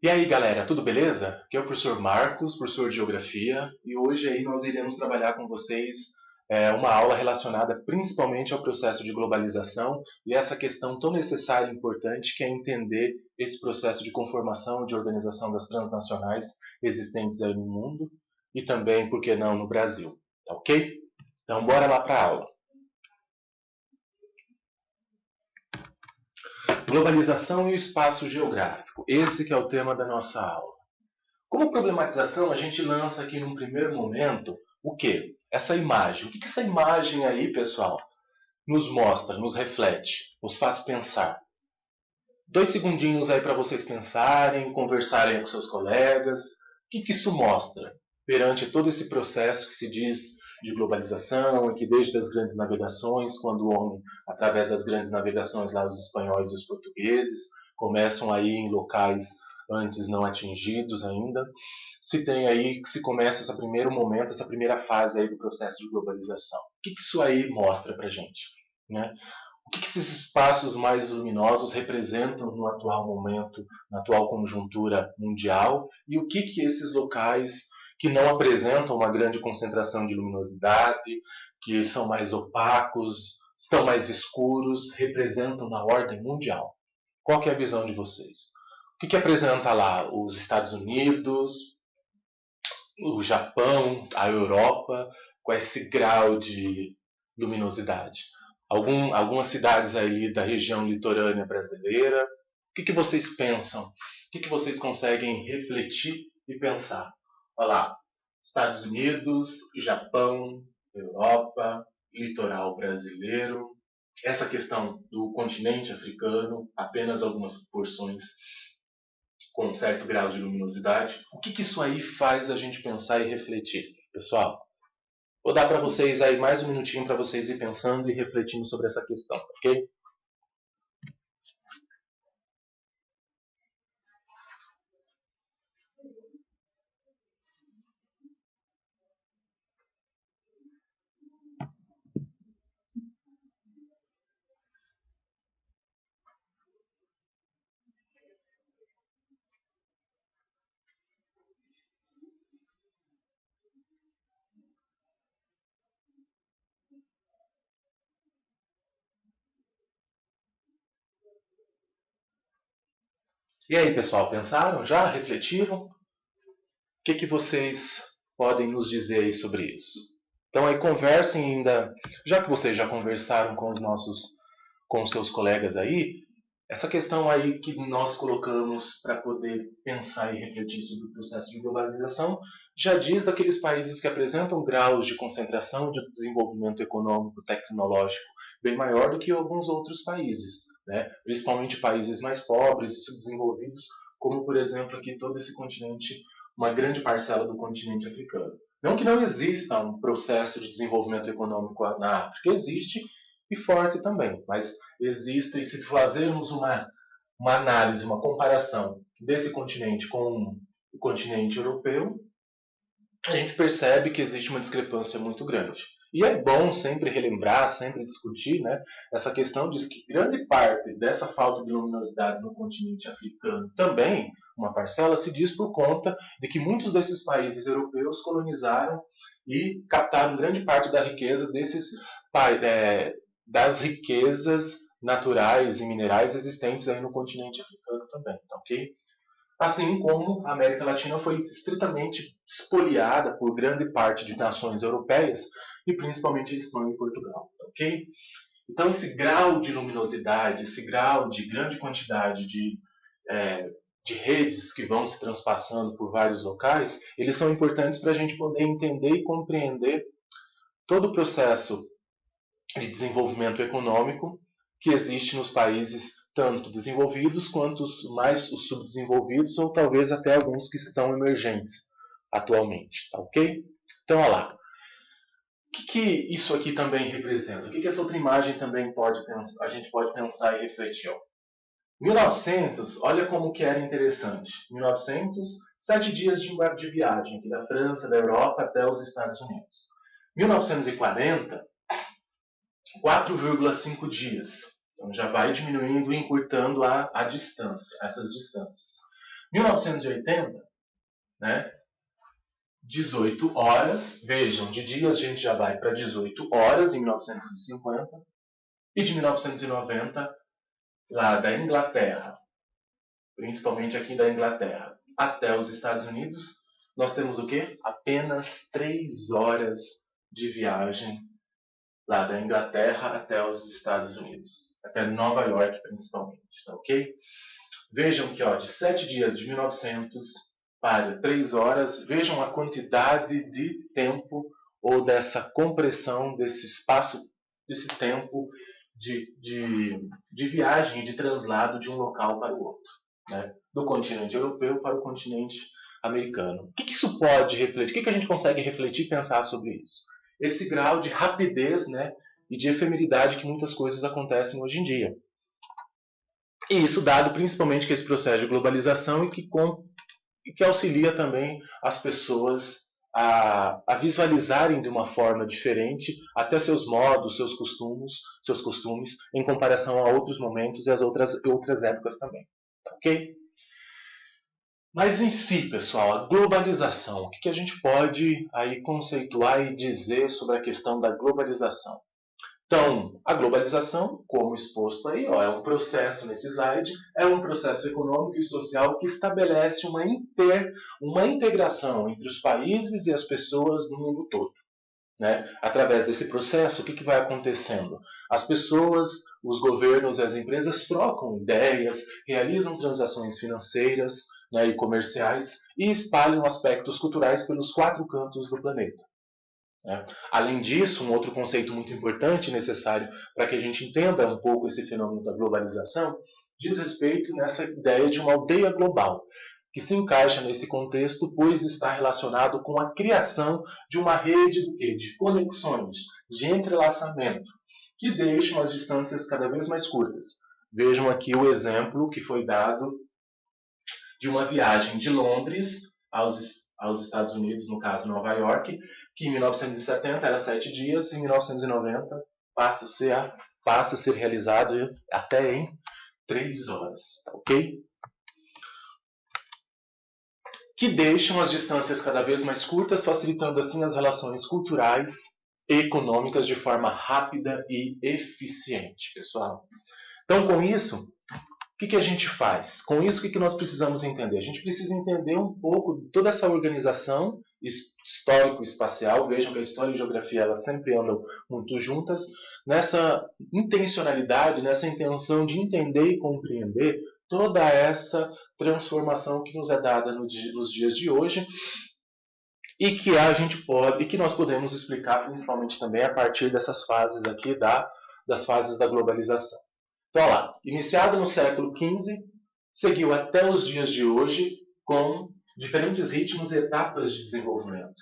E aí galera, tudo beleza? Aqui é o professor Marcos, professor de Geografia, e hoje aí nós iremos trabalhar com vocês uma aula relacionada principalmente ao processo de globalização e essa questão tão necessária e importante que é entender esse processo de conformação e de organização das transnacionais existentes aí no mundo e também, por que não, no Brasil, tá ok? Então bora lá para a aula. Globalização e o espaço geográfico. Esse que é o tema da nossa aula. Como problematização, a gente lança aqui num primeiro momento o quê? Essa imagem. O que essa imagem aí, pessoal, nos mostra, nos reflete, nos faz pensar? 2 segundinhos aí para vocês pensarem, conversarem com seus colegas. O que isso mostra perante todo esse processo que se diz de globalização e que desde as grandes navegações, quando o homem, através das grandes navegações, lá os espanhóis e os portugueses, começam aí em locais antes não atingidos ainda, se tem aí, se começa esse primeiro momento, essa primeira fase aí do processo de globalização. O que isso aí mostra para a gente, né? O que esses espaços mais luminosos representam no atual momento, na atual conjuntura mundial, e o que esses locais que não apresentam uma grande concentração de luminosidade, que são mais opacos, estão mais escuros, representam na ordem mundial. Qual que é a visão de vocês? O que apresenta lá? Os Estados Unidos, o Japão, a Europa, com esse grau de luminosidade? Algumas cidades aí da região litorânea brasileira. O que vocês pensam? O que vocês conseguem refletir e pensar? Olha lá, Estados Unidos, Japão, Europa, litoral brasileiro, essa questão do continente africano, apenas algumas porções com um certo grau de luminosidade. O que isso aí faz a gente pensar e refletir? Pessoal, vou dar para vocês aí mais um minutinho para vocês ir pensando e refletindo sobre essa questão, ok? E aí, pessoal, pensaram? Já refletiram? O que vocês podem nos dizer aí sobre isso? Então aí conversem ainda, já que vocês já conversaram com os seus colegas aí, essa questão aí que nós colocamos para poder pensar e refletir sobre o processo de globalização já diz daqueles países que apresentam graus de concentração de desenvolvimento econômico, tecnológico bem maior do que alguns outros países, né? Principalmente países mais pobres e subdesenvolvidos, como por exemplo aqui todo esse continente, uma grande parcela do continente africano. Não que não exista um processo de desenvolvimento econômico na África, existe e forte também, mas existe, se fazermos uma análise, uma comparação desse continente com o continente europeu, a gente percebe que existe uma discrepância muito grande. E é bom sempre relembrar, sempre discutir, né, essa questão de que grande parte dessa falta de luminosidade no continente africano também, uma parcela, se diz por conta de que muitos desses países europeus colonizaram e captaram grande parte da riqueza das riquezas naturais e minerais existentes aí no continente africano também, tá ok? Assim como a América Latina foi estritamente espoliada por grande parte de nações europeias e principalmente a Espanha e Portugal, ok? Então esse grau de luminosidade, esse grau de grande quantidade de redes que vão se transpassando por vários locais, eles são importantes para a gente poder entender e compreender todo o processo de desenvolvimento econômico que existe nos países tanto desenvolvidos quanto os subdesenvolvidos ou talvez até alguns que estão emergentes atualmente, tá ok? Então, olha lá. O que isso aqui também representa? O que essa outra imagem também a gente pode pensar e refletir? 1900, olha como que era interessante. 1900, 7 dias de viagem aqui da França, da Europa até os Estados Unidos. 1940, 4,5 dias. Então já vai diminuindo e encurtando a distância, essas distâncias. 1980, né? 18 horas, vejam, de dias a gente já vai para 18 horas em 1950 e de 1990 lá da Inglaterra, principalmente aqui da Inglaterra, até os Estados Unidos, nós temos o quê? Apenas 3 horas de viagem lá da Inglaterra até os Estados Unidos, até Nova York principalmente, tá ok? Vejam que de 7 dias de 1900 para 3 horas, vejam a quantidade de tempo ou dessa compressão desse espaço, desse tempo de viagem e de translado de um local para o outro, né? Do continente europeu para o continente americano. O que isso pode refletir? O que a gente consegue refletir e pensar sobre isso? Esse grau de rapidez, né, e de efemeridade que muitas coisas acontecem hoje em dia. E isso dado principalmente que esse processo de globalização e que auxilia também as pessoas a visualizarem de uma forma diferente até seus modos, seus costumes, em comparação a outros momentos e as outras épocas também. Ok? Mas em si, pessoal, a globalização, o que a gente pode aí conceituar e dizer sobre a questão da globalização? Então, a globalização, como exposto aí, é um processo nesse slide, é um processo econômico e social que estabelece uma integração entre os países e as pessoas no mundo todo. Né? Através desse processo, o que vai acontecendo? As pessoas, os governos e as empresas trocam ideias, realizam transações financeiras, né, e comerciais e espalham aspectos culturais pelos 4 cantos do planeta. Além disso, um outro conceito muito importante e necessário para que a gente entenda um pouco esse fenômeno da globalização diz respeito nessa ideia de uma aldeia global, que se encaixa nesse contexto, pois está relacionado com a criação de uma rede de conexões, de entrelaçamento, que deixam as distâncias cada vez mais curtas. Vejam aqui o exemplo que foi dado de uma viagem de Londres aos Estados Unidos, no caso Nova York, que em 1970 era 7 dias, e em 1990 passa a ser realizado até em 3 horas, tá ok? Que deixam as distâncias cada vez mais curtas, facilitando assim as relações culturais e econômicas de forma rápida e eficiente, pessoal. Então, com isso, o que a gente faz? Com isso, o que nós precisamos entender? A gente precisa entender um pouco de toda essa organização histórico-espacial. Vejam que a história e a geografia elas sempre andam muito juntas. Nessa intencionalidade, nessa intenção de entender e compreender toda essa transformação que nos é dada nos dias de hoje e que nós podemos explicar principalmente também a partir dessas fases aqui das fases da globalização. Então, olha lá, iniciado no século XV, seguiu até os dias de hoje com diferentes ritmos e etapas de desenvolvimento.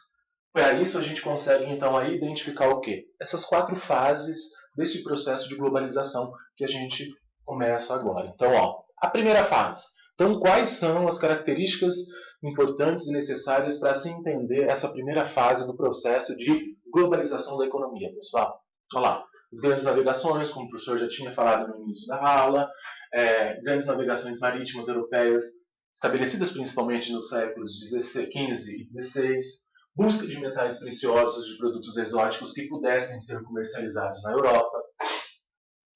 Para isso a gente consegue então aí identificar o quê? Essas 4 fases desse processo de globalização que a gente começa agora. Então, a primeira fase. Então, quais são as características importantes e necessárias para se entender essa primeira fase do processo de globalização da economia, pessoal? Olha lá, as grandes navegações, como o professor já tinha falado no início da aula, grandes navegações marítimas europeias, estabelecidas principalmente nos séculos XV e XVI, busca de metais preciosos, de produtos exóticos que pudessem ser comercializados na Europa,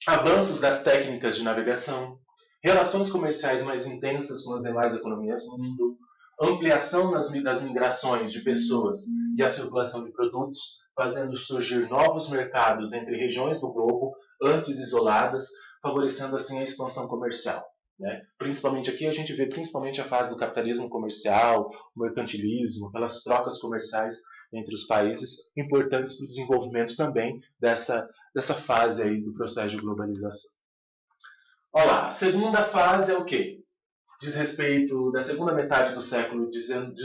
avanços das técnicas de navegação, relações comerciais mais intensas com as demais economias do mundo, ampliação das migrações de pessoas e a circulação de produtos, fazendo surgir novos mercados entre regiões do globo antes isoladas, favorecendo assim a expansão comercial. Né? Principalmente aqui a gente vê principalmente a fase do capitalismo comercial, o mercantilismo, aquelas trocas comerciais entre os países, importantes para o desenvolvimento também dessa fase aí do processo de globalização. Olha lá, a segunda fase é o quê? Diz respeito da segunda metade do século XIX,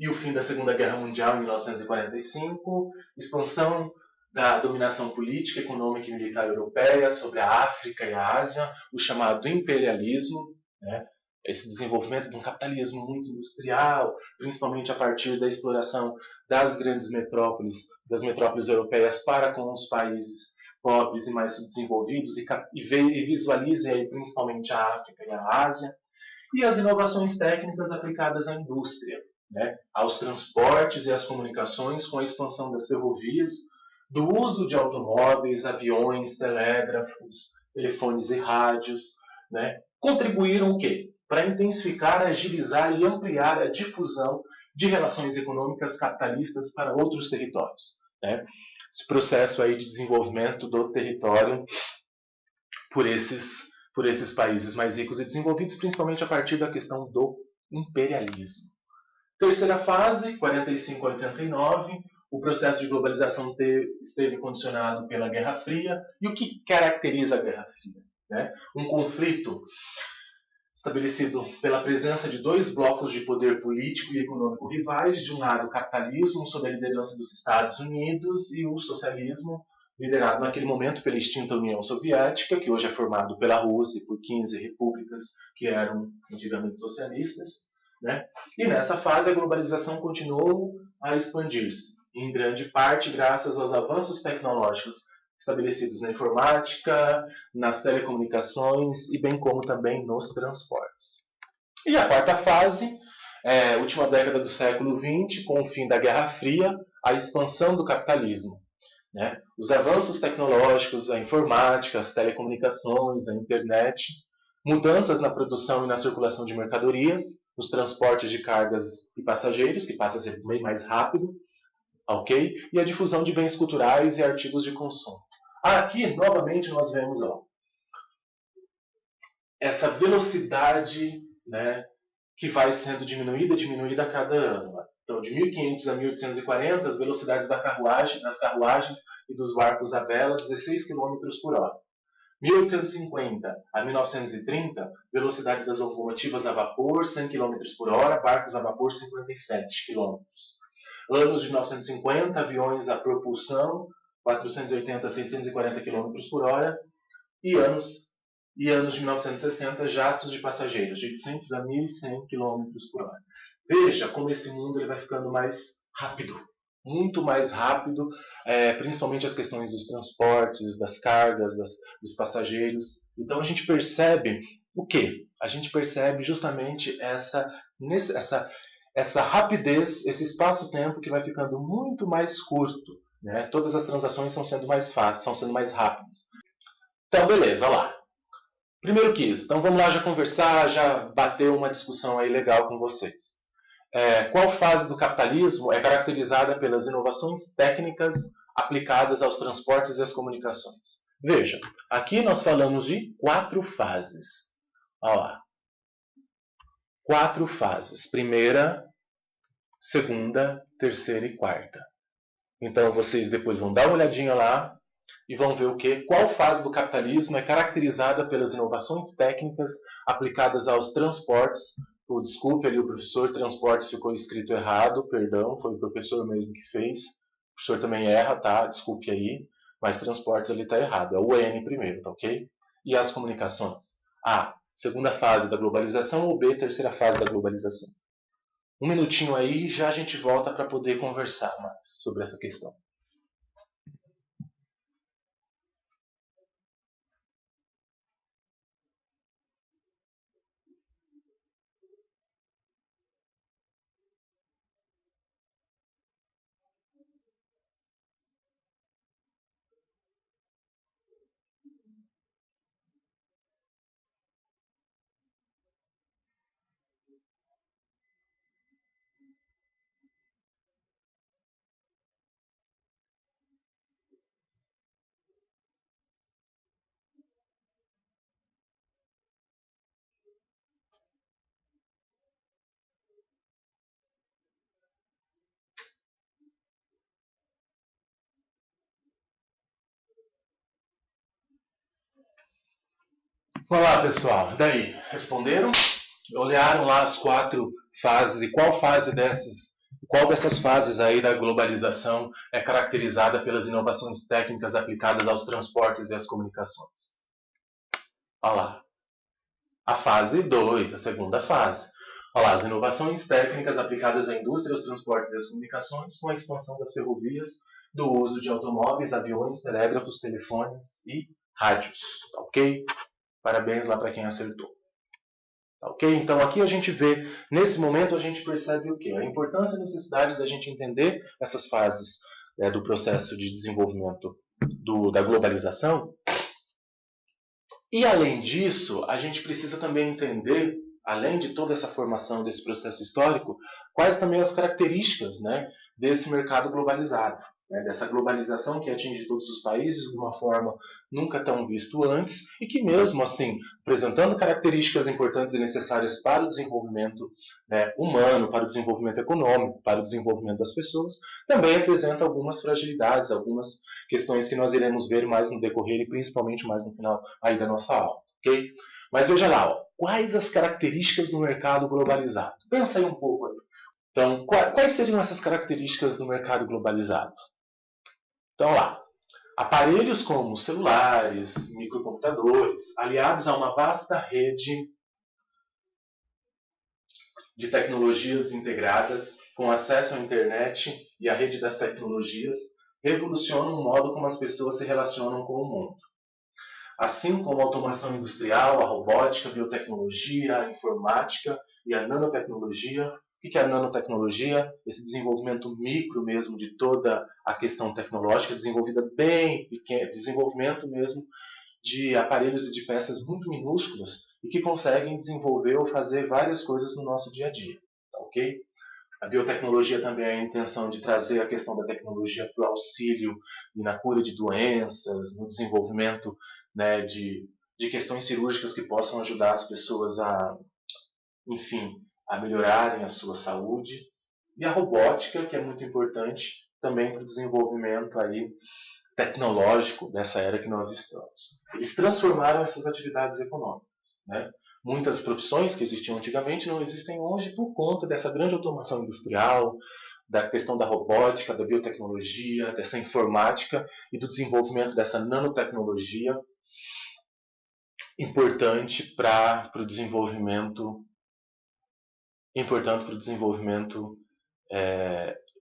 e o fim da Segunda Guerra Mundial em 1945, expansão da dominação política, econômica e militar europeia sobre a África e a Ásia, o chamado imperialismo, né? esse desenvolvimento de um capitalismo muito industrial, principalmente a partir da exploração das grandes metrópoles, das metrópoles europeias para com os países pobres e mais subdesenvolvidos, e visualizem aí principalmente a África e a Ásia, e as inovações técnicas aplicadas à indústria, né, aos transportes e às comunicações, com a expansão das ferrovias, do uso de automóveis, aviões, telégrafos, telefones e rádios, né, contribuíram o quê? Para intensificar, agilizar e ampliar a difusão de relações econômicas capitalistas para outros territórios, né? Esse processo aí de desenvolvimento do território por esses países mais ricos e desenvolvidos, principalmente a partir da questão do imperialismo. Terceira fase, 45 a 89, o processo de globalização esteve condicionado pela Guerra Fria. E o que caracteriza a Guerra Fria? Né? Um conflito estabelecido pela presença de dois blocos de poder político e econômico rivais, de um lado o capitalismo, sob a liderança dos Estados Unidos, e o socialismo, liderado naquele momento pela extinta União Soviética, que hoje é formado pela Rússia e por 15 repúblicas que eram antigamente socialistas. Né? E nessa fase a globalização continuou a expandir-se, em grande parte graças aos avanços tecnológicos estabelecidos na informática, nas telecomunicações e bem como também nos transportes. E a quarta fase, última década do século XX, com o fim da Guerra Fria, a expansão do capitalismo. Né? Os avanços tecnológicos, a informática, as telecomunicações, a internet, mudanças na produção e na circulação de mercadorias, nos transportes de cargas e passageiros, que passa a ser bem mais rápido, ok? E a difusão de bens culturais e artigos de consumo. Aqui, novamente, nós vemos essa velocidade, né, que vai sendo diminuída a cada ano. Então, de 1500 a 1840, as velocidades das carruagens e dos barcos à vela, 16 km por hora. 1850 a 1930, velocidade das locomotivas a vapor, 100 km por hora, barcos a vapor, 57 km. Anos de 1950, aviões a propulsão, 480 a 640 km por hora, e anos de 1960, jatos de passageiros, de 800 a 1.100 km por hora. Veja como esse mundo ele vai ficando mais rápido, muito mais rápido, principalmente as questões dos transportes, das cargas, dos passageiros. Então a gente percebe o quê? A gente percebe justamente essa rapidez, esse espaço-tempo que vai ficando muito mais curto. Né? Todas as transações estão sendo mais fáceis, estão sendo mais rápidas. Então, beleza, olha lá. Primeiro quiz. Então vamos lá já conversar, já bater uma discussão aí legal com vocês. Qual fase do capitalismo é caracterizada pelas inovações técnicas aplicadas aos transportes e às comunicações? Veja, aqui nós falamos de 4 fases. Olha lá. 4 fases. Primeira, segunda, terceira e quarta. Então vocês depois vão dar uma olhadinha lá e vão ver o quê? Qual fase do capitalismo é caracterizada pelas inovações técnicas aplicadas aos transportes. Desculpe ali o professor, transportes ficou escrito errado, perdão, foi o professor mesmo que fez. O professor também erra, tá? Desculpe aí, mas transportes ali está errado. É o N primeiro, tá ok? E as comunicações? A, segunda fase da globalização, ou B, terceira fase da globalização? Um minutinho aí e já a gente volta para poder conversar mais sobre essa questão. Olá, pessoal. Daí, responderam? Olharam lá as 4 fases e qual dessas fases aí da globalização é caracterizada pelas inovações técnicas aplicadas aos transportes e às comunicações? Olha lá. A fase 2, a segunda fase. Olha lá, as inovações técnicas aplicadas à indústria, aos transportes e às comunicações, com a expansão das ferrovias, do uso de automóveis, aviões, telégrafos, telefones e rádios. Tá ok? Parabéns lá para quem acertou. Tá ok? Então aqui a gente vê, nesse momento a gente percebe o quê? A importância e a necessidade da gente entender essas fases do processo de desenvolvimento da globalização. E além disso, a gente precisa também entender, além de toda essa formação desse processo histórico, quais também as características, né, desse mercado globalizado, né, dessa globalização que atinge todos os países de uma forma nunca tão visto antes e que mesmo assim, apresentando características importantes e necessárias para o desenvolvimento, né, humano, para o desenvolvimento econômico, para o desenvolvimento das pessoas, também apresenta algumas fragilidades, algumas questões que nós iremos ver mais no decorrer e principalmente mais no final aí da nossa aula, ok? Mas veja lá, ó, quais as características do mercado globalizado? Pensa aí um pouco aí. Então, quais seriam essas características do mercado globalizado? Então, lá, aparelhos como celulares, microcomputadores, aliados a uma vasta rede de tecnologias integradas, com acesso à internet e à rede das tecnologias, revolucionam o modo como as pessoas se relacionam com o mundo. Assim como a automação industrial, a robótica, a biotecnologia, a informática e a nanotecnologia. O que é a nanotecnologia? Esse desenvolvimento micro mesmo de toda a questão tecnológica, desenvolvida bem pequeno, desenvolvimento mesmo de aparelhos e de peças muito minúsculas e que conseguem desenvolver ou fazer várias coisas no nosso dia a dia. Tá ok? A biotecnologia também é a intenção de trazer a questão da tecnologia para o auxílio e na cura de doenças, no desenvolvimento, né, de questões cirúrgicas que possam ajudar as pessoas a, enfim, a melhorarem a sua saúde. E a robótica, que é muito importante também para o desenvolvimento aí tecnológico dessa era que nós estamos. Eles transformaram essas atividades econômicas, né? Muitas profissões que existiam antigamente não existem hoje por conta dessa grande automação industrial, da questão da robótica, da biotecnologia, dessa informática e do desenvolvimento dessa nanotecnologia importante para o desenvolvimento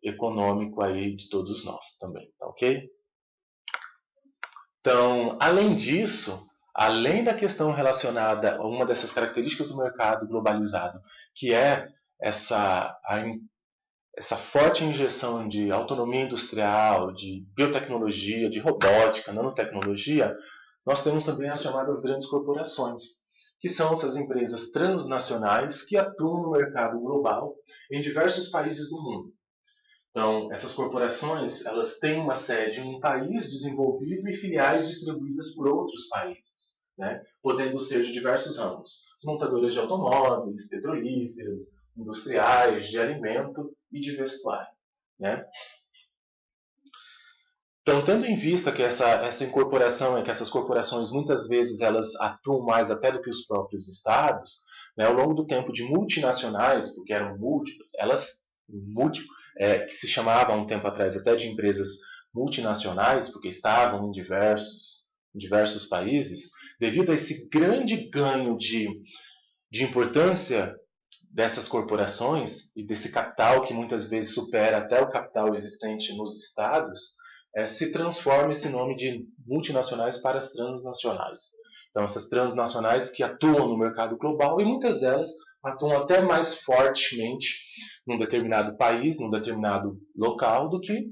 econômico aí de todos nós também, tá ok? Então, além disso, além da questão relacionada a uma dessas características do mercado globalizado, que é essa forte injeção de autonomia industrial, de biotecnologia, de robótica, nanotecnologia, nós temos também as chamadas grandes corporações, que são essas empresas transnacionais que atuam no mercado global em diversos países do mundo. Então, essas corporações, elas têm uma sede em um país desenvolvido e filiais distribuídas por outros países, né? Podendo ser de diversos ramos. As montadoras de automóveis, petrolíferas, industriais, de alimento e de vestuário, né? Então, tendo em vista que essa incorporação, que essas corporações muitas vezes elas atuam mais até do que os próprios estados, né, ao longo do tempo de multinacionais, porque eram múltiplas, que se chamava há um tempo atrás até de empresas multinacionais, porque estavam em diversos países, devido a esse grande ganho de importância dessas corporações e desse capital que muitas vezes supera até o capital existente nos estados, se transforma esse nome de multinacionais para as transnacionais. Então, essas transnacionais que atuam no mercado global e muitas delas atuam até mais fortemente num determinado país, num determinado local, do que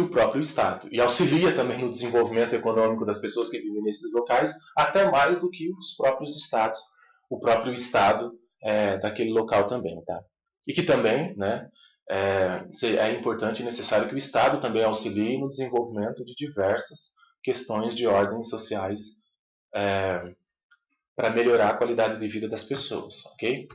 o próprio Estado. E auxilia também no desenvolvimento econômico das pessoas que vivem nesses locais, até mais do que os próprios Estados, o próprio Estado daquele local também. Tá? E que também, né, é importante e necessário que o Estado também auxilie no desenvolvimento de diversas questões de ordens sociais para melhorar a qualidade de vida das pessoas, ok?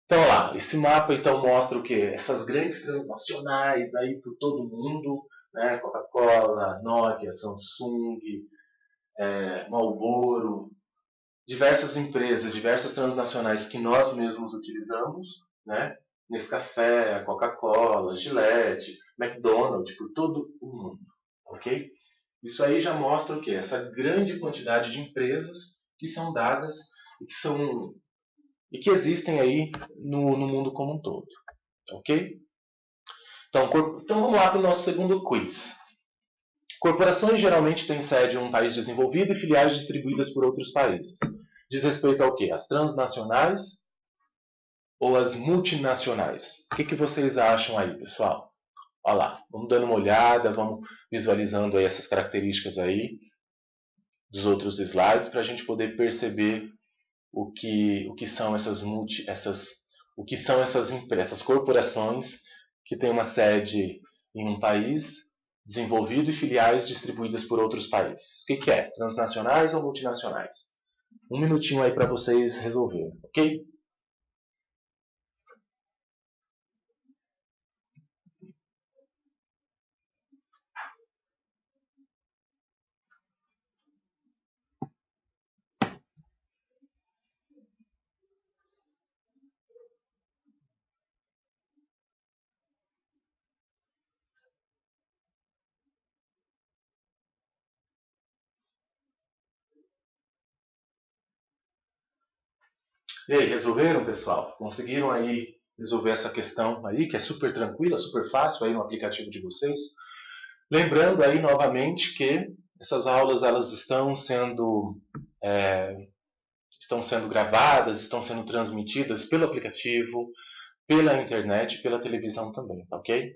Então lá, esse mapa então mostra o quê? Essas grandes transnacionais aí por todo mundo, né? Coca-Cola, Nokia, Samsung, Marlboro, diversas empresas, diversas transnacionais que nós mesmos utilizamos, né? Nescafé, Coca-Cola, Gillette, McDonald's, por todo o mundo, ok? Isso aí já mostra o quê? Essa grande quantidade de empresas que são dadas e que existem aí no mundo como um todo. Ok? Então vamos lá para o nosso segundo quiz. Corporações geralmente têm sede em um país desenvolvido e filiais distribuídas por outros países. Diz respeito ao quê? As transnacionais ou as multinacionais? O que vocês acham aí, pessoal? Olha lá, vamos dando uma olhada, vamos visualizando aí essas características aí dos outros slides para a gente poder perceber o que são essas corporações que têm uma sede em um país desenvolvido e filiais distribuídas por outros países. O que é? Transnacionais ou multinacionais? Um minutinho aí para vocês resolverem, ok? E aí, resolveram, pessoal? Conseguiram aí resolver essa questão aí, que é super tranquila, super fácil aí no aplicativo de vocês? Lembrando aí novamente que essas aulas elas estão sendo gravadas, estão sendo transmitidas pelo aplicativo, pela internet e pela televisão também, tá ok?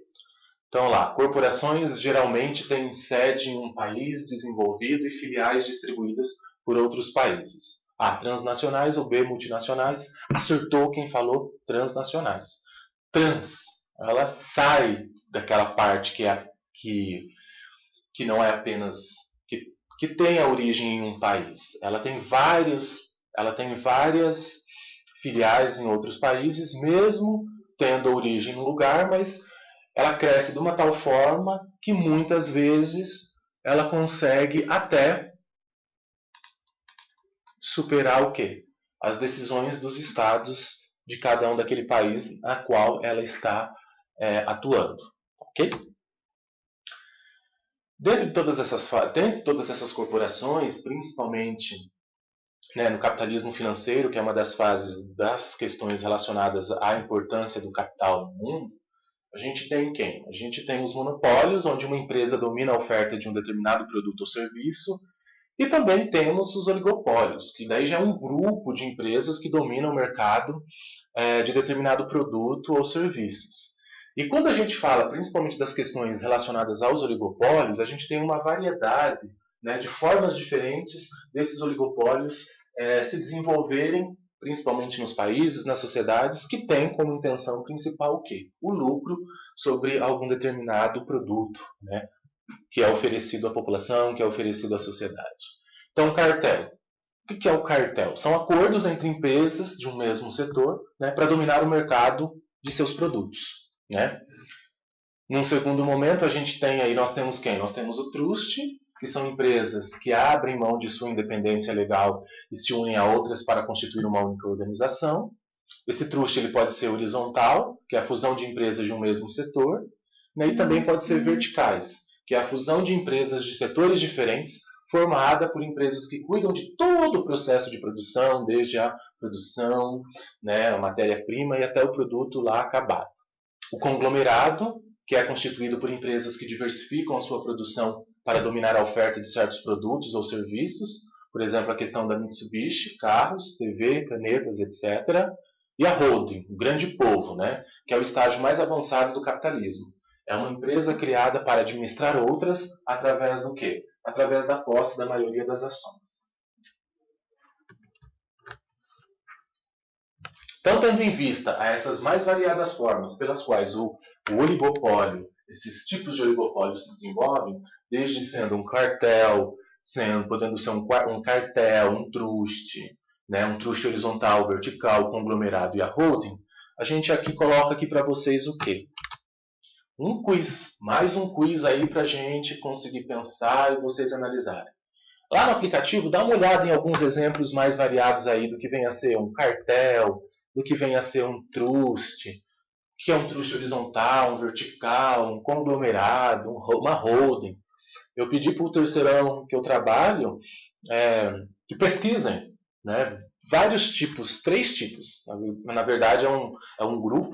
Então lá, corporações geralmente têm sede em um país desenvolvido e filiais distribuídas por outros países. A, transnacionais ou B, multinacionais. Acertou quem falou transnacionais. Trans, ela sai daquela parte que não é apenas que tem a origem em um país. Ela tem várias filiais em outros países, mesmo tendo a origem no lugar, mas ela cresce de uma tal forma que muitas vezes ela consegue até superar o quê? As decisões dos estados de cada um daquele país a qual ela está atuando. Ok? Dentro de todas essas corporações, principalmente no capitalismo financeiro, que é uma das fases das questões relacionadas à importância do capital no mundo, a gente tem quem? A gente tem os monopólios, onde uma empresa domina a oferta de um determinado produto ou serviço, e também temos os oligopólios, que daí já é um grupo de empresas que dominam o mercado de determinado produto ou serviços. E quando a gente fala principalmente das questões relacionadas aos oligopólios, a gente tem uma variedade de formas diferentes desses oligopólios se desenvolverem, principalmente nos países, nas sociedades, que têm como intenção principal o quê? O lucro sobre algum determinado produto, que é oferecido à população, que é oferecido à sociedade. Então, cartel. O que é o cartel? São acordos entre empresas de um mesmo setor para dominar o mercado de seus produtos. Num segundo momento, nós temos quem? Nós temos o trust, que são empresas que abrem mão de sua independência legal e se unem a outras para constituir uma única organização. Esse trust ele pode ser horizontal, que é a fusão de empresas de um mesmo setor, e também pode ser verticais, que é a fusão de empresas de setores diferentes, formada por empresas que cuidam de todo o processo de produção, desde a produção, a matéria-prima e até o produto lá acabado. O conglomerado, que é constituído por empresas que diversificam a sua produção para dominar a oferta de certos produtos ou serviços, por exemplo, a questão da Mitsubishi, carros, TV, canetas, etc. E a holding, o grande povo, que é o estágio mais avançado do capitalismo. É uma empresa criada para administrar outras através do quê? Através da posse da maioria das ações. Então, tendo em vista essas mais variadas formas pelas quais o oligopólio, esses tipos de oligopólio se desenvolvem, desde sendo um cartel, podendo ser um cartel, um truste horizontal, vertical, conglomerado e a holding, a gente aqui coloca aqui para vocês o quê? Um quiz, mais um quiz aí para a gente conseguir pensar e vocês analisarem. Lá no aplicativo, dá uma olhada em alguns exemplos mais variados aí do que vem a ser um cartel, do que vem a ser um truste, que é um truste horizontal, um vertical, um conglomerado, uma holding. eu pedi para o terceirão que eu trabalho que pesquisem, né? Vários tipos, 3 tipos. Na verdade, é um grupo,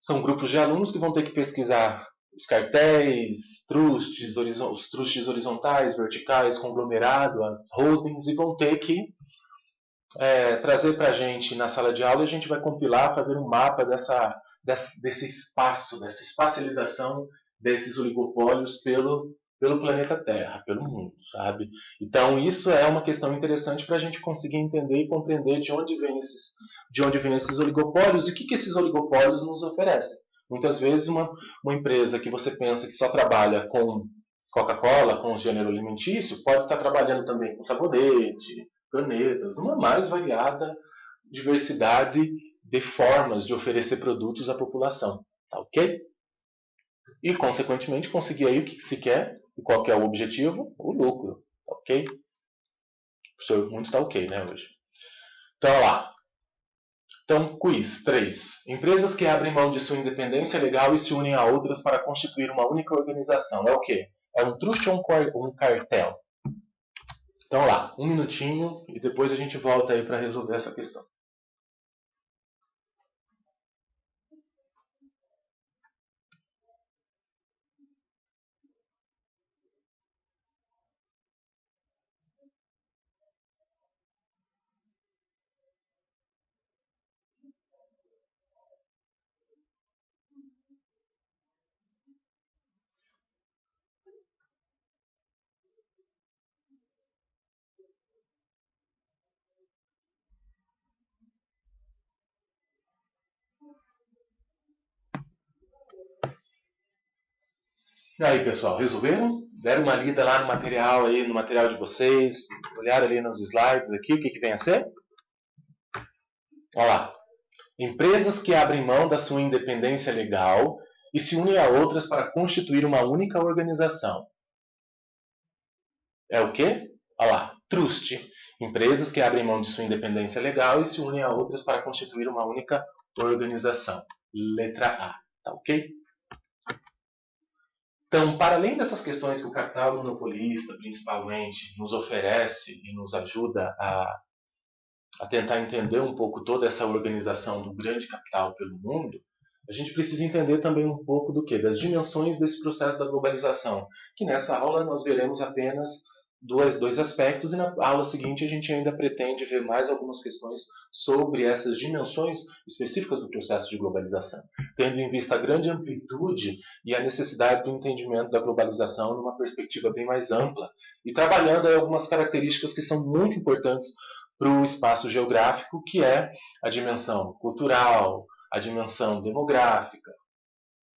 são grupos de alunos que vão ter que pesquisar os cartéis, trustes, os trustes horizontais, verticais, conglomerado, as holdings, e vão ter que trazer para a gente na sala de aula, e a gente vai compilar, fazer um mapa desse espaço, dessa espacialização desses oligopólios pelo planeta Terra, pelo mundo, sabe? Então isso é uma questão interessante para a gente conseguir entender e compreender de onde vêm esses oligopólios e o que esses oligopólios nos oferecem. Muitas vezes uma empresa que você pensa que só trabalha com Coca-Cola, com o gênero alimentício, pode estar trabalhando também com sabonete, canetas, uma mais variada diversidade de formas de oferecer produtos à população, tá ok? E, consequentemente, conseguir aí o que se quer, e qual que é o objetivo? O lucro, tá ok? O professor muito tá ok, né, hoje. Então, olha lá. Então, quiz 3. Empresas que abrem mão de sua independência legal e se unem a outras para constituir uma única organização. É o quê? É um truste ou um cartel? Então, lá, um minutinho e depois a gente volta aí para resolver essa questão. E aí, pessoal, resolveram? Deram uma lida lá no material aí, no material de vocês, olharam ali nos slides aqui, o que vem a ser? Olha lá. Empresas que abrem mão da sua independência legal e se unem a outras para constituir uma única organização. É o quê? Olha lá. Trust. Empresas que abrem mão de sua independência legal e se unem a outras para constituir uma única organização. Letra A. Tá ok? Então, para além dessas questões que o capital monopolista, principalmente, nos oferece e nos ajuda a tentar entender um pouco toda essa organização do grande capital pelo mundo, a gente precisa entender também um pouco do quê? Das dimensões desse processo da globalização, que nessa aula nós veremos apenas dois aspectos, e na aula seguinte a gente ainda pretende ver mais algumas questões sobre essas dimensões específicas do processo de globalização, tendo em vista a grande amplitude e a necessidade do entendimento da globalização numa perspectiva bem mais ampla, e trabalhando aí algumas características que são muito importantes para o espaço geográfico, que é a dimensão cultural, a dimensão demográfica,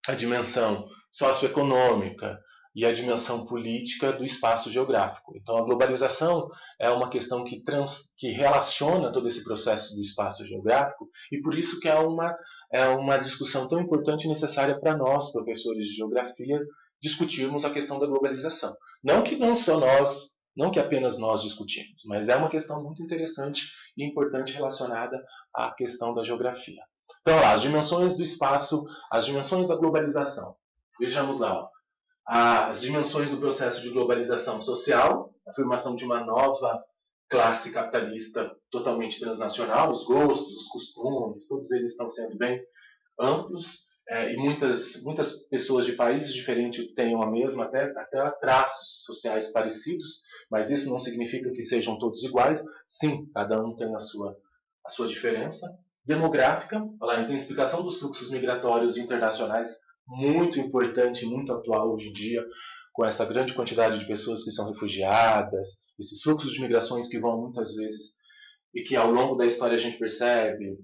a dimensão socioeconômica e a dimensão política do espaço geográfico. Então, a globalização é uma questão que relaciona todo esse processo do espaço geográfico, e por isso que é uma discussão tão importante e necessária para nós, professores de geografia, discutirmos a questão da globalização. Não que apenas nós discutimos, mas é uma questão muito interessante e importante relacionada à questão da geografia. Então, lá, as dimensões do espaço, as dimensões da globalização. Vejamos lá, as dimensões do processo de globalização social, a formação de uma nova classe capitalista totalmente transnacional, os gostos, os costumes, todos eles estão sendo bem amplos, e muitas pessoas de países diferentes tenham a mesma, até traços sociais parecidos, mas isso não significa que sejam todos iguais. Sim, cada um tem a sua diferença. Demográfica, a intensificação dos fluxos migratórios internacionais, muito importante, muito atual hoje em dia, com essa grande quantidade de pessoas que são refugiadas, esses fluxos de migrações que vão muitas vezes, e que ao longo da história a gente percebe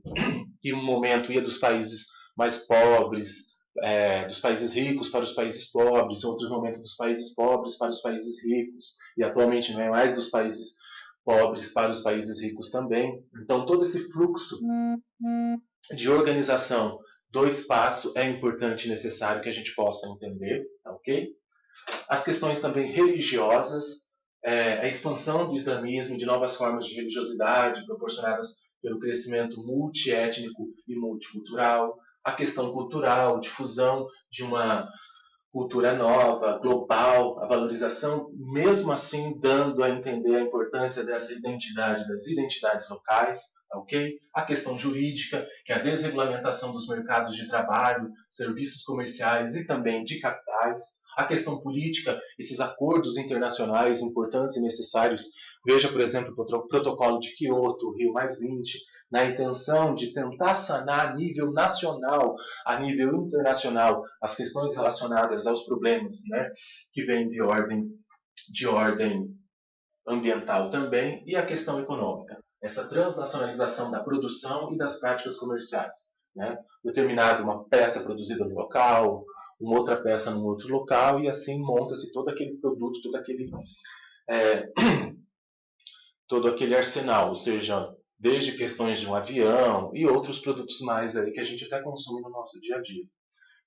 que um momento ia dos países mais pobres, dos países ricos para os países pobres, outros momentos dos países pobres para os países ricos, e atualmente não é mais dos países pobres para os países ricos também. Então, todo esse fluxo de organização do espaço é importante e necessário que a gente possa entender, tá ok? As questões também religiosas, a expansão do islamismo e de novas formas de religiosidade proporcionadas pelo crescimento multiétnico e multicultural, a questão cultural, difusão de uma cultura nova, global, a valorização, mesmo assim dando a entender a importância dessa identidade, das identidades locais, ok? A questão jurídica, que é a desregulamentação dos mercados de trabalho, serviços comerciais e também de capitais. A questão política, esses acordos internacionais importantes e necessários. Veja, por exemplo, o protocolo de Kyoto, Rio+20, na intenção de tentar sanar a nível nacional, a nível internacional, as questões relacionadas aos problemas, né, que vêm de ordem ambiental também, e a questão econômica. Essa transnacionalização da produção e das práticas comerciais. Né? Determinada uma peça produzida no local, uma outra peça num outro local, e assim monta-se todo aquele produto, todo aquele arsenal, ou seja, desde questões de um avião e outros produtos mais aí que a gente até consome no nosso dia a dia.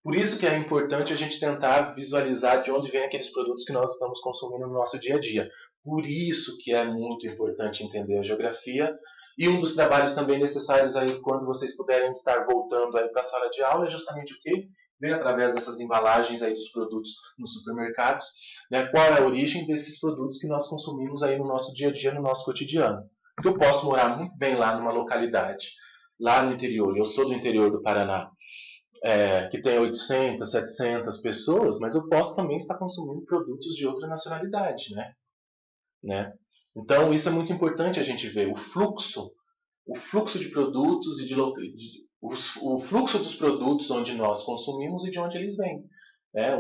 Por isso que é importante a gente tentar visualizar de onde vêm aqueles produtos que nós estamos consumindo no nosso dia a dia. Por isso que é muito importante entender a geografia. E um dos trabalhos também necessários aí, quando vocês puderem estar voltando aí para a sala de aula, é justamente o quê? Ver através dessas embalagens aí dos produtos nos supermercados, né, qual é a origem desses produtos que nós consumimos aí no nosso dia a dia, no nosso cotidiano. Porque eu posso morar muito bem lá numa localidade, lá no interior, eu sou do interior do Paraná, que tem 800, 700 pessoas, mas eu posso também estar consumindo produtos de outra nacionalidade, né? Então, isso é muito importante a gente ver o fluxo de produtos e o fluxo dos produtos onde nós consumimos e de onde eles vêm.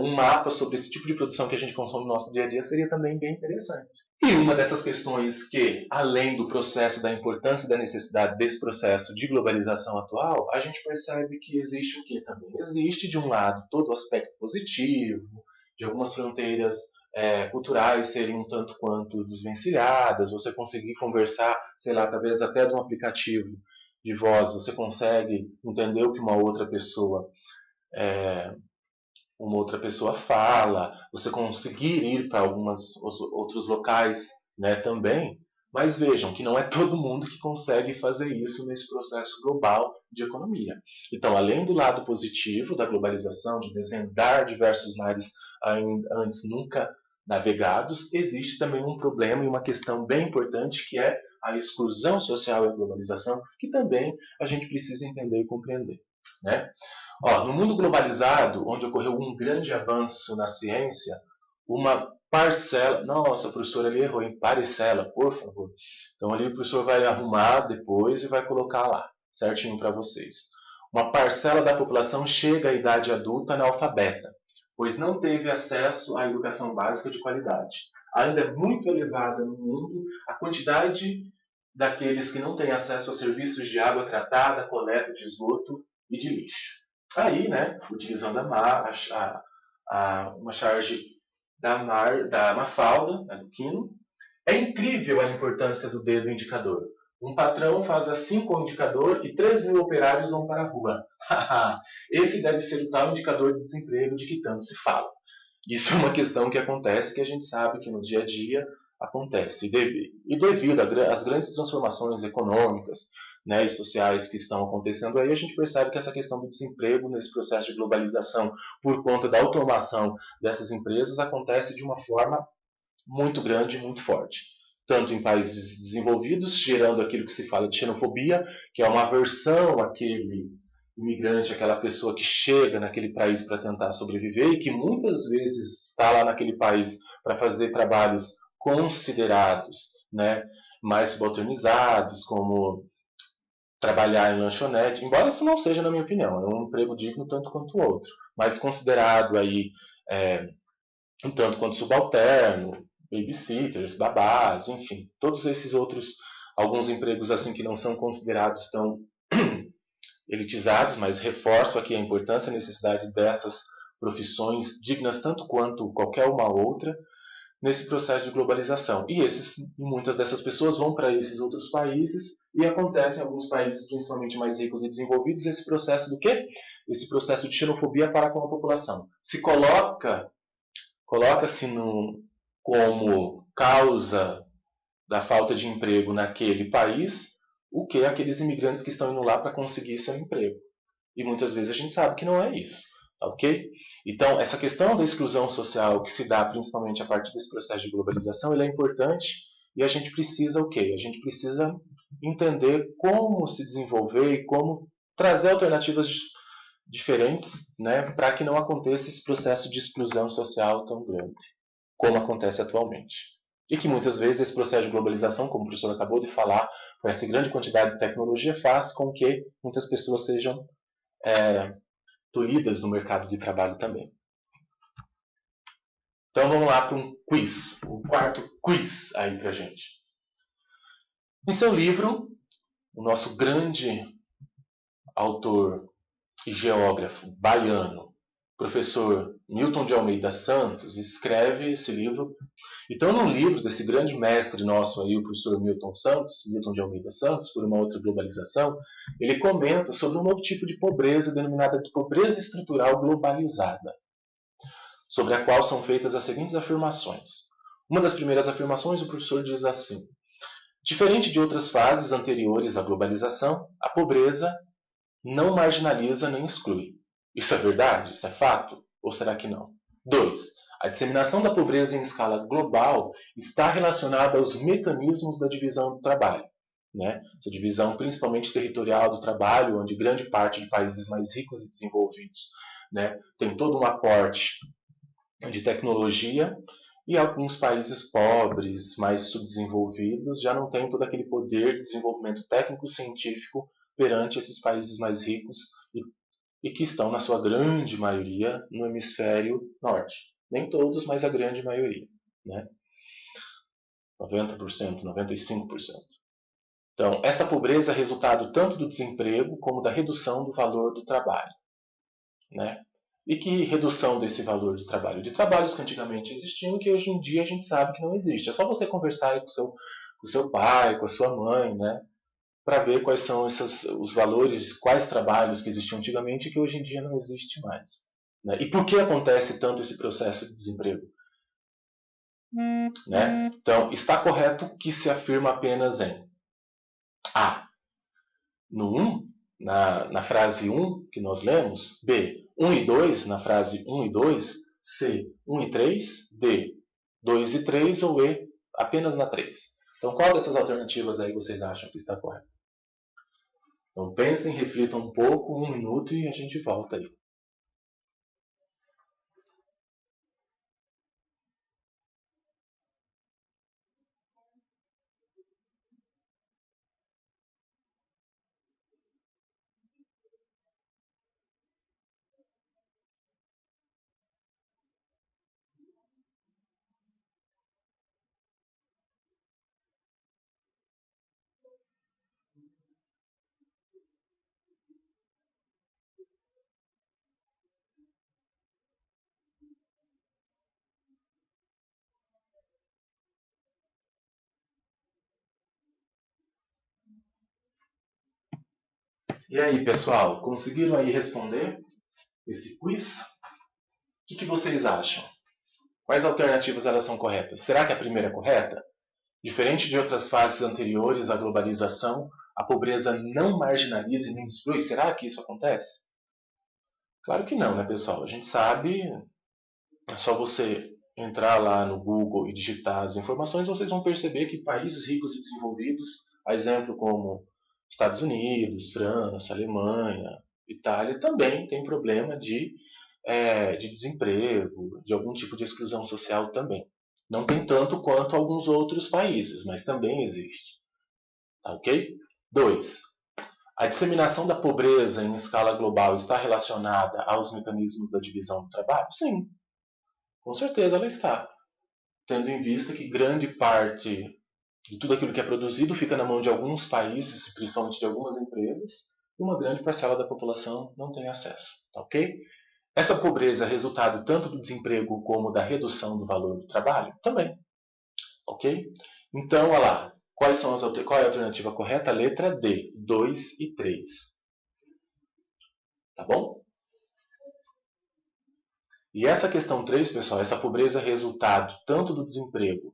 Um mapa sobre esse tipo de produção que a gente consome no nosso dia a dia seria também bem interessante. E uma dessas questões que, além do processo da importância e da necessidade desse processo de globalização atual, a gente percebe que existe o que também? Existe, de um lado, todo o aspecto positivo, de algumas fronteiras culturais serem um tanto quanto desvencilhadas, você conseguir conversar, sei lá, através até de um aplicativo de voz, você consegue entender o que uma outra pessoa fala, você conseguir ir para alguns outros locais, né, também. Mas vejam que não é todo mundo que consegue fazer isso nesse processo global de economia. Então, além do lado positivo da globalização, de desvendar diversos mares antes nunca navegados, existe também um problema e uma questão bem importante que é a exclusão social e a globalização, que também a gente precisa entender e compreender, né? No mundo globalizado, onde ocorreu um grande avanço na ciência, uma parcela... Nossa, professor, ali errou, hein? Parcela, por favor. Então, ali o professor vai arrumar depois e vai colocar lá, certinho para vocês. Uma parcela da população chega à idade adulta analfabeta, pois não teve acesso à educação básica de qualidade. Ainda é muito elevada no mundo a quantidade daqueles que não têm acesso a serviços de água tratada, coleta de esgoto e de lixo. Aí, né, utilizando uma charge da Mafalda, né, do Quino, é incrível a importância do dedo indicador. Um patrão faz assim com o indicador e 3.000 operários vão para a rua. Esse deve ser o tal indicador de desemprego de que tanto se fala. Isso é uma questão que acontece, que a gente sabe que no dia a dia acontece. E devido às grandes transformações econômicas, né, e sociais que estão acontecendo aí, a gente percebe que essa questão do desemprego nesse processo de globalização, por conta da automação dessas empresas, acontece de uma forma muito grande e muito forte. Tanto em países desenvolvidos, gerando aquilo que se fala de xenofobia, que é uma aversão àquele imigrante, aquela pessoa que chega naquele país para tentar sobreviver e que muitas vezes está lá naquele país para fazer trabalhos considerados, né, mais subalternizados, como trabalhar em lanchonete, embora isso não seja, na minha opinião, é um emprego digno tanto quanto o outro, mas considerado aí um tanto quanto subalterno, babysitters, babás, enfim, todos esses outros, alguns empregos assim que não são considerados tão elitizados, mas reforço aqui a importância e a necessidade dessas profissões dignas tanto quanto qualquer uma outra nesse processo de globalização. E muitas dessas pessoas vão para esses outros países e acontece em alguns países, principalmente mais ricos e desenvolvidos, esse processo do quê? Esse processo de xenofobia para com a população. Se coloca-se como causa da falta de emprego naquele país o que aqueles imigrantes que estão indo lá para conseguir seu emprego. E muitas vezes a gente sabe que não é isso. Ok? Então, essa questão da exclusão social que se dá principalmente a partir desse processo de globalização, ele é importante e a gente precisa o quê? A gente precisa entender como se desenvolver e como trazer alternativas diferentes, né, para que não aconteça esse processo de exclusão social tão grande, como acontece atualmente. E que muitas vezes esse processo de globalização, como o professor acabou de falar, com essa grande quantidade de tecnologia, faz com que muitas pessoas sejam tolhidas no mercado de trabalho também. Então vamos lá para um quiz, o quarto quiz aí para a gente. Em seu livro, o nosso grande autor e geógrafo baiano, professor Milton de Almeida Santos, escreve esse livro. Então, no livro desse grande mestre nosso aí, o professor Milton de Almeida Santos, por uma outra globalização, ele comenta sobre um novo tipo de pobreza denominada de pobreza estrutural globalizada, sobre a qual são feitas as seguintes afirmações. Uma das primeiras afirmações, o professor diz assim: diferente de outras fases anteriores à globalização, a pobreza não marginaliza nem exclui. Isso é verdade? Isso é fato? Ou será que não? 2. A disseminação da pobreza em escala global está relacionada aos mecanismos da divisão do trabalho. Né? Essa divisão principalmente territorial do trabalho, onde grande parte de países mais ricos e desenvolvidos, né, tem todo um aporte de tecnologia, e alguns países pobres, mais subdesenvolvidos, já não têm todo aquele poder de desenvolvimento técnico-científico perante esses países mais ricos e que estão, na sua grande maioria, no hemisfério norte. Nem todos, mas a grande maioria. Né? 90%, 95%. Então, essa pobreza é resultado tanto do desemprego como da redução do valor do trabalho. Né? E que redução desse valor de trabalho? De trabalhos que antigamente existiam e que hoje em dia a gente sabe que não existe. É só você conversar com o seu pai, com a sua mãe, né? Para ver quais são os valores, quais trabalhos que existiam antigamente e que hoje em dia não existe mais. Né? E por que acontece tanto esse processo de desemprego? Né? Então, está correto que se afirma apenas em A. No 1, na frase 1 que nós lemos, B. 1 e 2, na frase 1 e 2, C. 1 e 3, D. 2 e 3 ou E. Apenas na 3. Então, qual dessas alternativas aí vocês acham que está correta? Então, pensem, reflitam um pouco, 1 minuto e a gente volta aí. E aí, pessoal, conseguiram aí responder esse quiz? O que vocês acham? Quais alternativas elas são corretas? Será que a primeira é correta? Diferente de outras fases anteriores à globalização, a pobreza não marginaliza e nem exclui. Será que isso acontece? Claro que não, né, pessoal? A gente sabe, é só você entrar lá no Google e digitar as informações, vocês vão perceber que países ricos e desenvolvidos, a exemplo como Estados Unidos, França, Alemanha, Itália, também tem problema de desemprego, de algum tipo de exclusão social também. Não tem tanto quanto alguns outros países, mas também existe. Tá, ok? 2. A disseminação da pobreza em escala global está relacionada aos mecanismos da divisão do trabalho? Sim, com certeza ela está. Tendo em vista que grande parte de tudo aquilo que é produzido fica na mão de alguns países, principalmente de algumas empresas, e uma grande parcela da população não tem acesso. Tá, ok? Essa pobreza é resultado tanto do desemprego como da redução do valor do trabalho? Também. Ok? Então, olha lá. Qual é a alternativa correta? Letra D, 2 e 3. Tá bom? E essa questão 3, pessoal, essa pobreza é resultado tanto do desemprego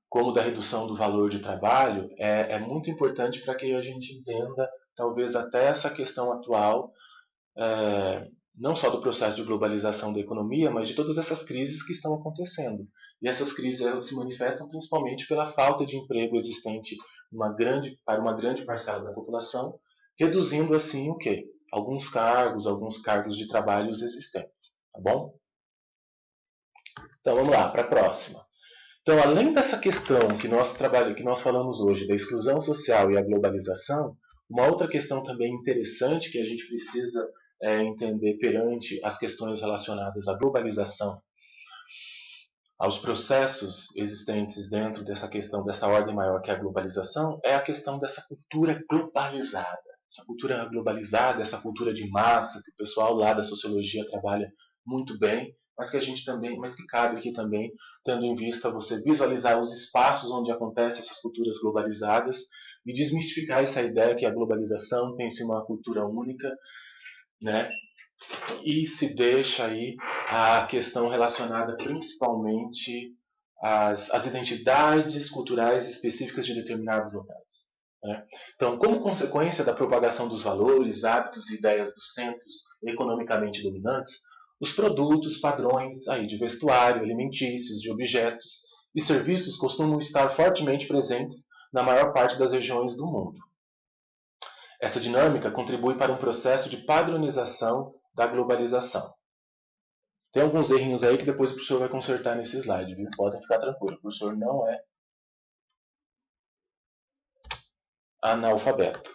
como da redução do valor de trabalho, é muito importante para que a gente entenda, talvez até essa questão atual não só do processo de globalização da economia, mas de todas essas crises que estão acontecendo. E essas crises elas se manifestam principalmente pela falta de emprego existente para uma grande parcela da população, reduzindo assim o quê? Alguns cargos de trabalhos existentes, tá bom? Então vamos lá, para a próxima. Então, além dessa questão que nós falamos hoje, da exclusão social e a globalização, uma outra questão também interessante que a gente precisa entender perante as questões relacionadas à globalização, aos processos existentes dentro dessa questão, dessa ordem maior que é a globalização, é a questão dessa cultura globalizada. Essa cultura globalizada, essa cultura de massa, que o pessoal lá da sociologia trabalha muito bem, mas que a gente também, mas que cabe aqui também, tendo em vista você visualizar os espaços onde acontecem essas culturas globalizadas e desmistificar essa ideia que a globalização tem-se uma cultura única, né? E se deixa aí a questão relacionada principalmente às identidades culturais específicas de determinados locais. Né? Então, como consequência da propagação dos valores, hábitos e ideias dos centros economicamente dominantes, os produtos, padrões aí de vestuário, alimentícios, de objetos e serviços costumam estar fortemente presentes na maior parte das regiões do mundo. Essa dinâmica contribui para um processo de padronização da globalização. Tem alguns errinhos aí que depois o professor vai consertar nesse slide, viu? Podem ficar tranquilos, o professor não é analfabeto.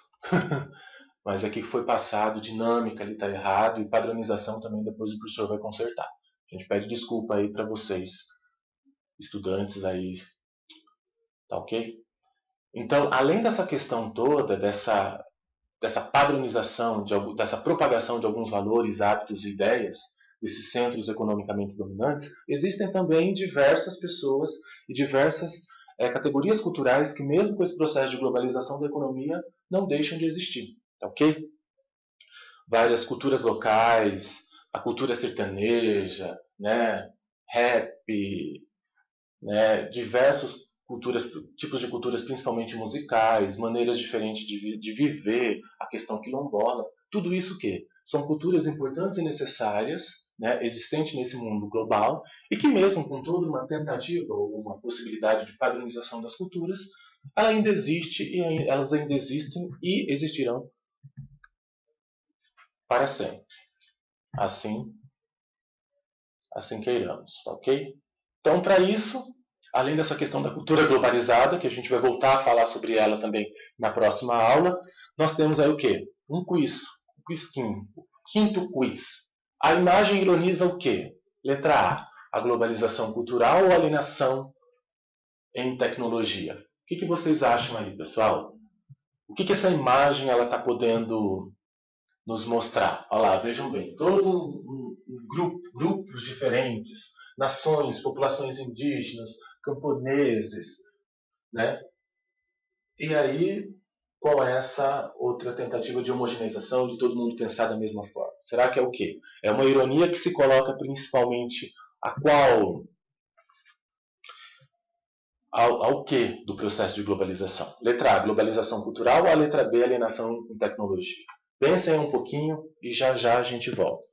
Mas aqui foi passado, dinâmica ali está errado e padronização também depois o professor vai consertar. A gente pede desculpa aí para vocês, estudantes aí, tá ok? Então, além dessa questão toda, dessa padronização, dessa propagação de alguns valores, hábitos e ideias desses centros economicamente dominantes, existem também diversas pessoas e diversas categorias culturais que, mesmo com esse processo de globalização da economia, não deixam de existir. Tá ok? Várias culturas locais, a cultura sertaneja, né, rap, né, diversos tipos de culturas, principalmente musicais, maneiras diferentes de viver, a questão quilombola, tudo isso o quê? São culturas importantes e necessárias, né, existentes nesse mundo global, e que mesmo com toda uma tentativa ou uma possibilidade de padronização das culturas, ela ainda existe e elas ainda existem e existirão para sempre. Assim queiramos, ok? Então, para isso, além dessa questão da cultura globalizada, que a gente vai voltar a falar sobre ela também na próxima aula, nós temos aí o quê? Um quiz. Um quiz quinto quiz. A imagem ironiza o quê? Letra A globalização cultural ou alienação em tecnologia? O que vocês acham aí, pessoal? O que essa imagem ela está podendo nos mostrar? Olha lá, vejam bem, grupos diferentes, nações, populações indígenas, camponeses, né? E aí, com essa outra tentativa de homogeneização, de todo mundo pensar da mesma forma. Será que é o quê? É uma ironia que se coloca principalmente ao que do processo de globalização? Letra A, globalização cultural, ou a letra B, alienação em tecnologia? Pensem um pouquinho e já já a gente volta.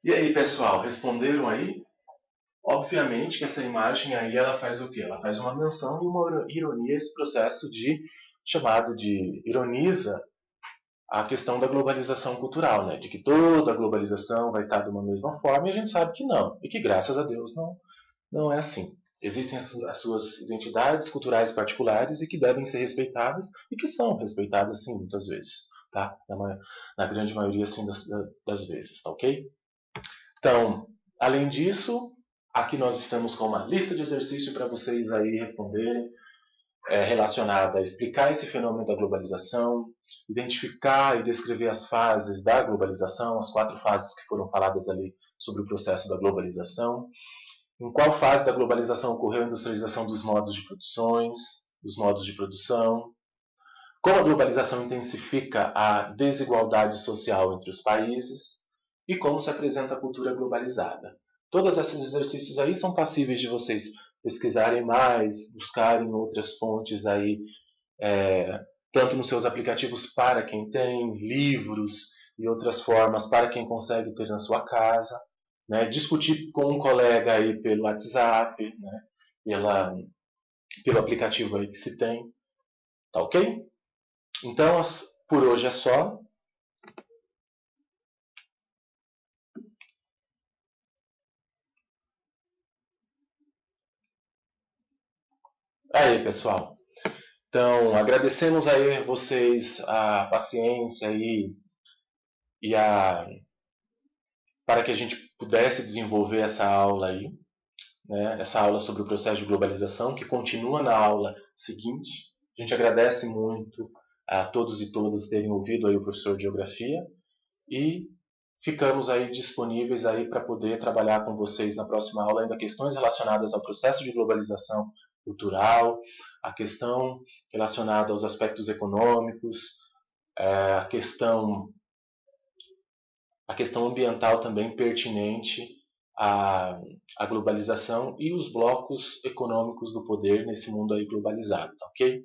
E aí, pessoal, responderam aí? Obviamente que essa imagem aí ela faz o quê? Ela faz uma menção e uma ironia a esse processo chamado de ironiza a questão da globalização cultural, né? De que toda a globalização vai estar de uma mesma forma e a gente sabe que não. E que graças a Deus não é assim. Existem as suas identidades culturais particulares e que devem ser respeitadas e que são respeitadas sim muitas vezes. tá? Na grande maioria assim, das vezes, tá ok? Então, além disso, aqui nós estamos com uma lista de exercício para vocês aí responderem, relacionada a explicar esse fenômeno da globalização, identificar e descrever as fases da globalização, as 4 fases que foram faladas ali sobre o processo da globalização, em qual fase da globalização ocorreu a industrialização dos modos de produção, como a globalização intensifica a desigualdade social entre os países e como se apresenta a cultura globalizada. Todos esses exercícios aí são passíveis de vocês pesquisarem mais, buscarem outras fontes aí, tanto nos seus aplicativos para quem tem, livros e outras formas para quem consegue ter na sua casa, né? Discutir com um colega aí pelo WhatsApp, né? Pelo aplicativo aí que se tem, tá ok? Então, por hoje é só. Aí, pessoal. Então, agradecemos aí a vocês a paciência e para que a gente pudesse desenvolver essa aula aí, né? Essa aula sobre o processo de globalização, que continua na aula seguinte. A gente agradece muito a todos e todas terem ouvido aí o professor de Geografia e ficamos aí disponíveis aí para poder trabalhar com vocês na próxima aula ainda questões relacionadas ao processo de globalização cultural, a questão relacionada aos aspectos econômicos, a questão ambiental também pertinente à globalização e os blocos econômicos do poder nesse mundo aí globalizado, tá ok?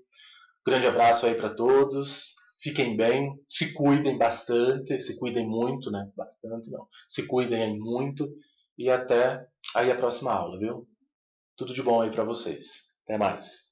Grande abraço aí para todos. Fiquem bem, se cuidem bastante, se cuidem muito, né? Bastante não. Se cuidem aí muito e até aí a próxima aula, viu? Tudo de bom aí para vocês. Até mais.